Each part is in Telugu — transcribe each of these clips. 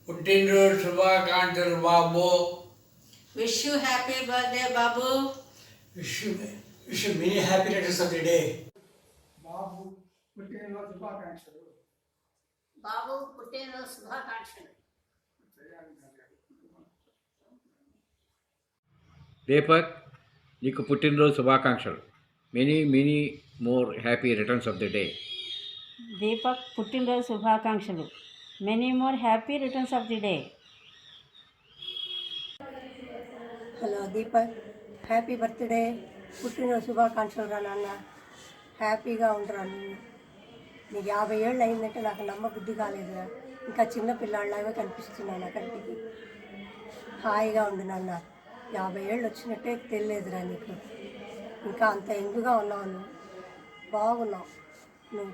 పుట్టినరోజు శుభాకాంక్షలు బాబు. విష్ యూ హ్యాపీ బర్త్డే బాబు. Wish many happy returns of the day. బాబు పుట్టినరోజు శుభాకాంక్షలు. బాబు పుట్టినరోజు శుభాకాంక్షలు. దీపక్, నీకు పుట్టినరోజు శుభాకాంక్షలు. Many many more happy returns of the day. Deepak పుట్టినరోజు శుభాకాంక్షలు. Many more happy returns of the day. Hello Deepak, happy birthday. పుట్టినరోజు శుభాకాంక్షలు రా నాన్న. హ్యాపీగా ఉండరా నువ్వు. నీకు 50 ఏళ్ళు అయిందంటే నాకు నమ్మబుద్ధి కాలేదురా. ఇంకా చిన్న పిల్లాళ్ళలాగా కనిపిస్తున్నాను నా కంటికి. హాయిగా ఉండు నాన్న. 50 ఏళ్ళు వచ్చినట్టే తెలియదురా నీకు. ఇంకా అంత ఎంగుగా ఉన్నావు నువ్వు. బాగున్నావు నువ్వు.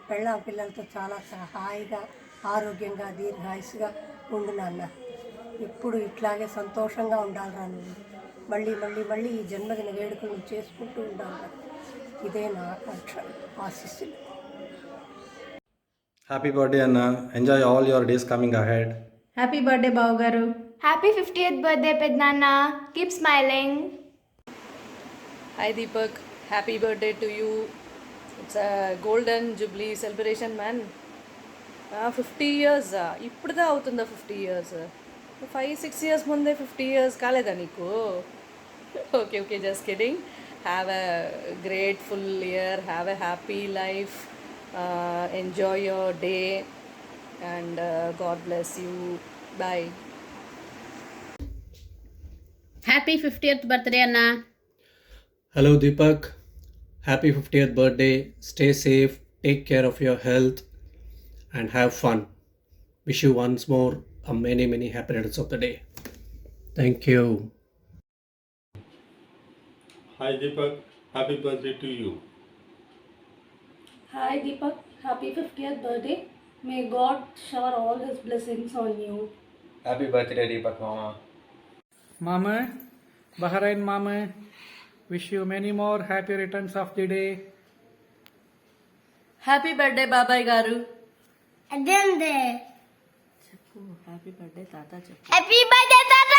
పిల్లలతో చాలా హాయిగా ఆరోగ్యంగా దీర్ఘాయుసుగా ఉండు నాన్న. ఎప్పుడు ఇట్లాగే సంతోషంగా ఉండాలిరా నువ్వు. మళ్ళీ మళ్ళీ మళ్ళీ ఈ జన్మదిన వేడుకలు నువ్వు చేసుకుంటూ ఉండాలిరా. ఇదే నా ఆకాంక్ష, ఆశీస్సులు. హ్యాపీ బర్త్డే అన్న. Enjoy all your days coming ahead. Happy birthday బావు గారు. హ్యాపీ 50th బర్త్డే పెద్దనాన్న. Keep smiling. Hi Deepak, happy birthday to you. It's a golden jubilee celebration man. 50 years, ఇప్పుడుదా అవుతుందా 50 years? 5-6 years ముందే 50 years కాలేదా నీకు? Okay just kidding. Have a grateful year, have a happy life, enjoy your day and God bless you. Bye. Happy 50th birthday అన్న. Hello Deepak, happy 50th birthday. Stay safe, take care of your health and have fun. Wish you once more a many happy returns of the day. Thank you. Hi Deepak, happy birthday to you. Hi Deepak, happy 50th birthday. May God shower all his blessings on you. Happy birthday Deepak మామ. Mama, Bahrain Mama, wish you many more happy returns of the day. Happy birthday బాబాయ్ గారు. అదేందే చెప్పు. హ్యాపీ బర్త్డే తాత చెప్పు. హ్యాపీ బర్త్డే తాత.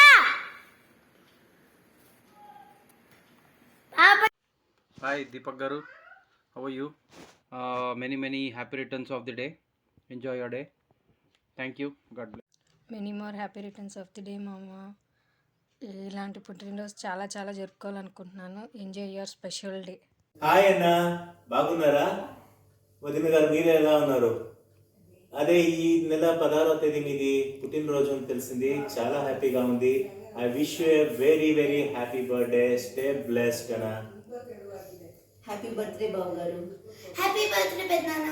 హాయ్ దీపక్ గారు, how are you? Many happy returns of the day. Enjoy your day. Thank you. God bless. Many more happy returns of the day మామ. ఇలాంటి పుట్టినరోజు చాలా జరుపుకోవాలనుకుంటున్నాను. Enjoy your special day. Hi అన్న, బాగున్నారా? వదిన గారు మీరు ఎలా ఉన్నారు? అదే ఈ నెల 16వ తేదీ మీది పుట్టినరోజు అని తెలిసింది. చాలా హ్యాపీగా ఉంది. I wish you a very happy birthday. Stay blessed అన్న. హ్యాపీ బర్త్డే బాబు గారు. హ్యాపీ బర్త్డే పెద్దనాన్న.